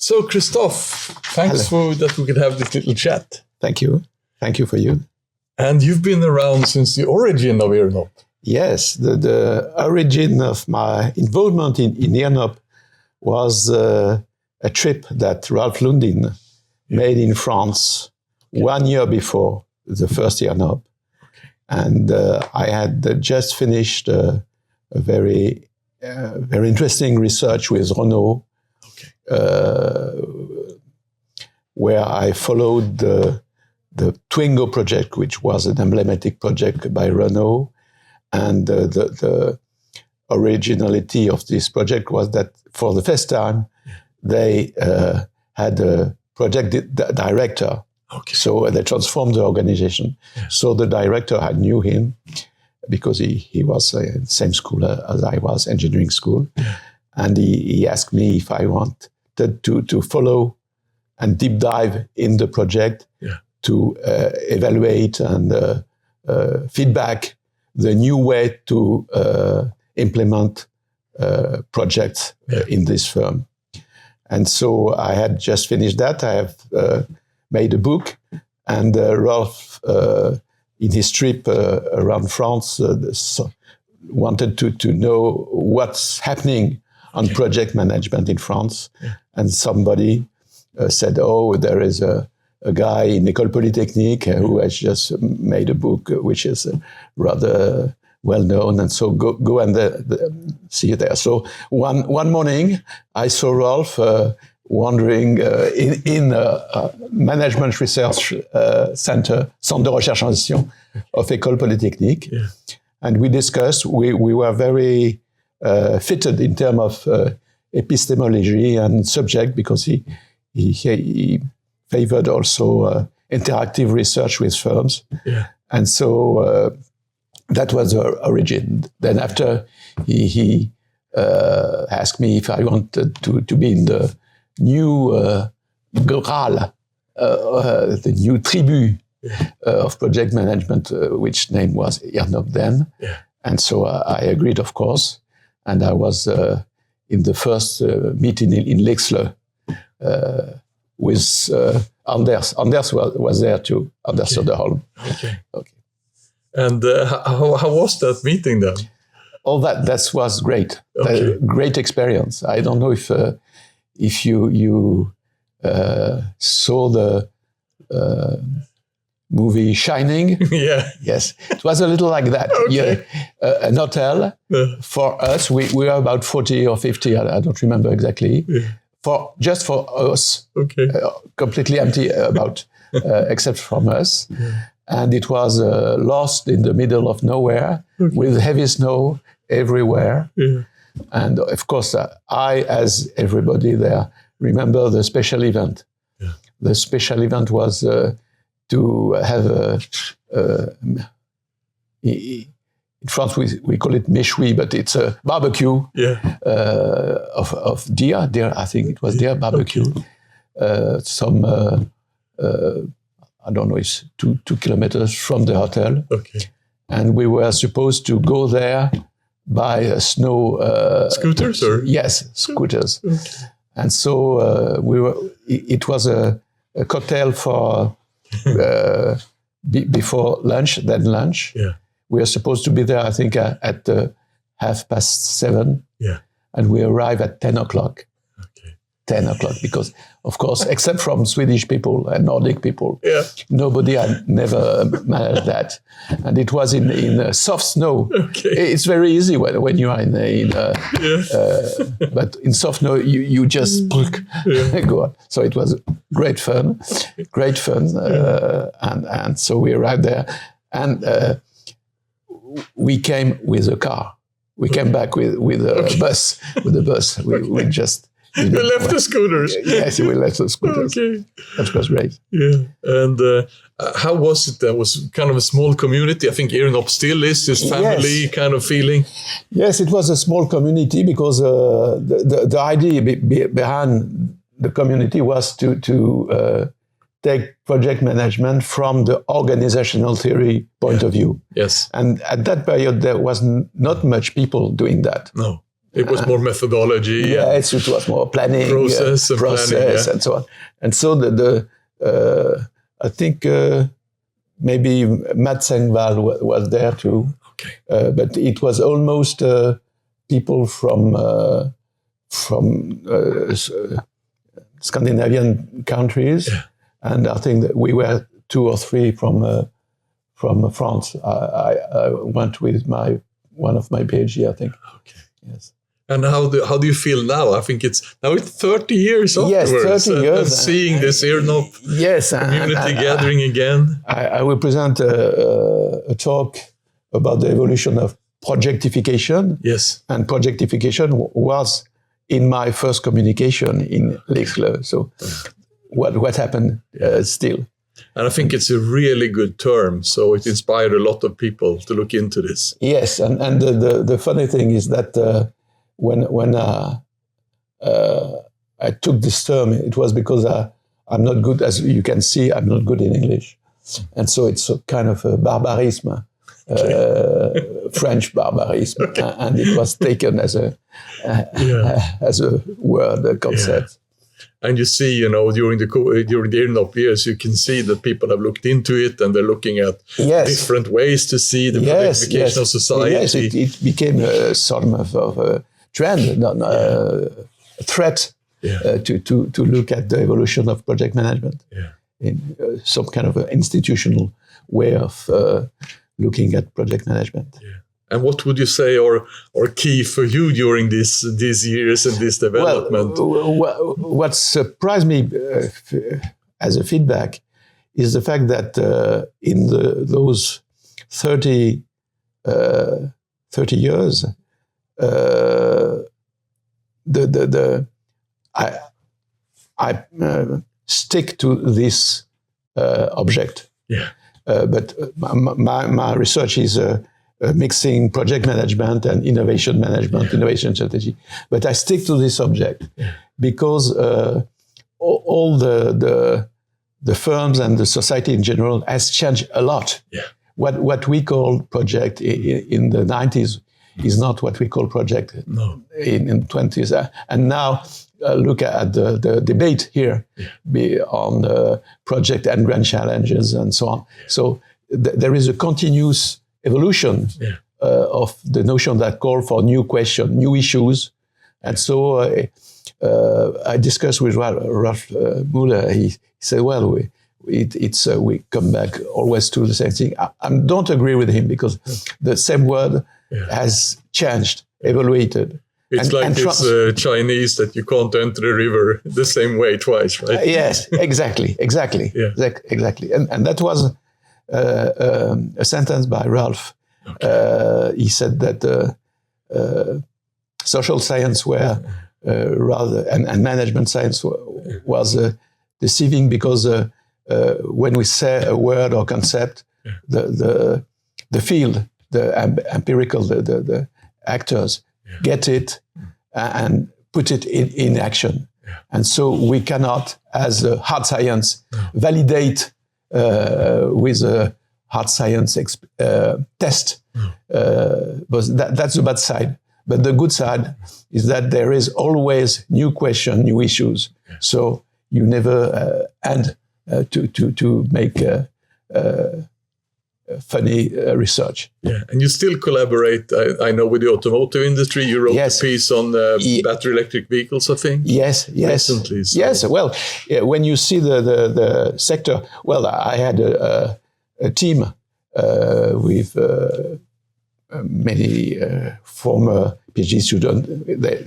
So, Christophe, thanks for that we could have this little chat. Thank you. Thank you for you. And you've been around since the origin of Irnop. Yes, the origin of my involvement in Irnop was a trip that Rolf Lundin made in France 1 year before the first Irnop. And I had just finished a very interesting research with Renault, where I followed the Twingo project, which was an emblematic project by Renault. And the originality of this project was that for the first time, they had a project director. So they transformed the organization. So the director, I knew him because he was in the same school as I was, engineering school. And he asked me if I wanted to follow and deep dive in the project to evaluate and feedback the new way to implement projects in this firm. And so I had just finished that. I have made a book, and Rolf, in his trip around France, wanted to know what's happening on project management in France. And somebody said, oh, there is a guy in École Polytechnique who has just made a book which is rather well known, and so go and see it there. So one morning I saw Rolf wandering in a management research center, Centre de Recherche en Gestion of École Polytechnique, and we discussed. We were very fitted in terms of epistemology and subject, because he favored also interactive research with firms. And so that was the origin. Then after he asked me if I wanted to be in the new Graal, the new tribu of project management, which name was Irnop then. And so I agreed, of course. And I was in the first meeting in Lycksele with Anders. Anders was there too, Anders Söderholm. Okay. And how was that meeting then? Oh, that was great. Great experience. I don't know if you saw the movie Shining. Yes, it was a little like that. An hotel for us. We were about 40 or 50. I don't remember exactly. Just for us, completely empty except from us. And it was lost in the middle of nowhere with heavy snow everywhere. And of course, I, as everybody there, remember the special event. The special event was to have in France we call it méchoui, but it's a barbecue of deer. I think it was deer barbecue. I don't know, it's 2 kilometers from the hotel. And we were supposed to go there by a snow... scooters? Or? Yes, scooters. And so it was a cocktail for before lunch, then lunch. We were supposed to be there, I think, at 7:30. And we arrived at 10 o'clock. 10 o'clock, because, of course, except from Swedish people and Nordic people, nobody had never managed that. And it was in soft snow. It's very easy when you are but in soft snow, you just go on. So it was great fun. And so we arrived there. And we came with a car. We came back with a bus. We just... You left the scooters. Yes, we left the scooters. That was great. And how was it? There was kind of a small community. I think Irnop still is this family kind of feeling. Yes, it was a small community because the idea behind the community was to take project management from the organizational theory point of view. Yes. And at that period, there was not much people doing that. No. It was more methodology. Yes, it was more planning, process and so on. And so I think maybe Matt Sengvall was there too. Okay. But it was almost people from Scandinavian countries, and I think that we were 2 or 3 from France. I went with one of my PhD, I think. Okay. Yes. And how do you feel now? I think it's 30 years yes, afterwards. 30 years. And seeing this Irnop community gathering again. I will present a talk about the evolution of projectification. Yes. And projectification was in my first communication in Lycksele. So what happened still? And I think it's a really good term. So it inspired a lot of people to look into this. Yes, and the funny thing is that when I took this term, it was because I'm not good, as you can see, I'm not good in English. And so it's a kind of a barbarism, French barbarism. Okay. And it was taken as a word, a concept. Yeah. And you see, during the Irnop years, you can see that people have looked into it and they're looking at different ways to see the projectification of society. Yes, it became a sort of a trend, a threat to look at the evolution of project management in some kind of an institutional way of looking at project management. Yeah. And what would you say are key for you during these years and this development? Well, what surprised me as a feedback is the fact that in those 30 years, I stick to this object. Yeah. But my research is mixing project management and innovation management, innovation strategy. But I stick to this subject because all the firms and the society in general has changed a lot. Yeah. What we call project in the 90s is not what we call project in the 20s. And now look at the debate here on project and grand challenges and so on. So there is a continuous evolution of the notion that call for new questions, new issues. And so I discussed with Rolf Lundin. He said, well, we come back always to the same thing. I don't agree with him because the same word has changed, evaluated. It's it's Chinese that you can't enter the river the same way twice, right? Yes, exactly. Yeah. Exactly. And that was a sentence by Rolf. Okay. He said that social science were rather, and management science was deceiving because when we say a word or concept, the field, the empirical, the actors get it and put it in action. Yeah. And so we cannot, as a hard science, validate with a hard science test. But that's the bad side. But the good side is that there is always new question, new issues. Yeah. So you never end to make funny research. Yeah, and you still collaborate, I know, with the automotive industry. You wrote a piece on battery electric vehicles, I think. Yes. Recently. So. Yes, well, when you see the sector, well, I had a team with many former PhD students.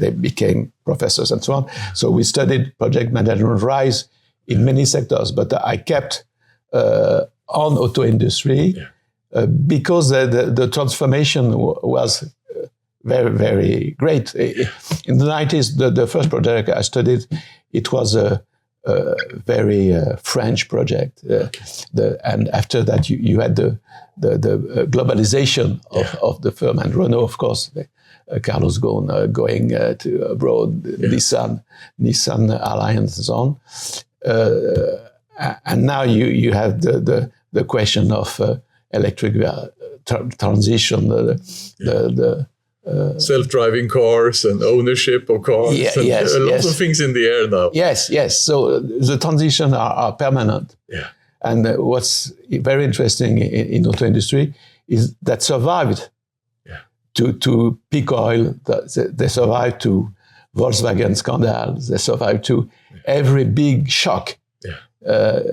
They became professors and so on. So we studied project management rise in many sectors, but I kept on auto industry because the transformation was very, very great. In the 90s, the first project I studied, it was a very French project. And after that, you had the globalization of the firm, and Renault, of course, Carlos Ghosn going to abroad, Nissan Alliance and so on. And now you have the question of electric transition, the self-driving cars and ownership of cars. Yes, a lot of things in the air now. Yes. So the transitions are permanent. Yeah. And what's very interesting in auto industry is that survived to peak oil. They survived to Volkswagen scandal. They survived to every big shock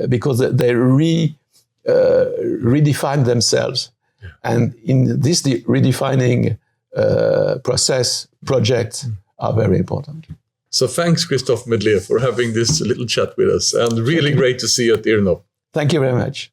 because they redefined themselves. Yeah. And in this redefining projects are very important. So thanks, Christophe Midler, for having this little chat with us, and really great to see you at Irnop. Thank you very much.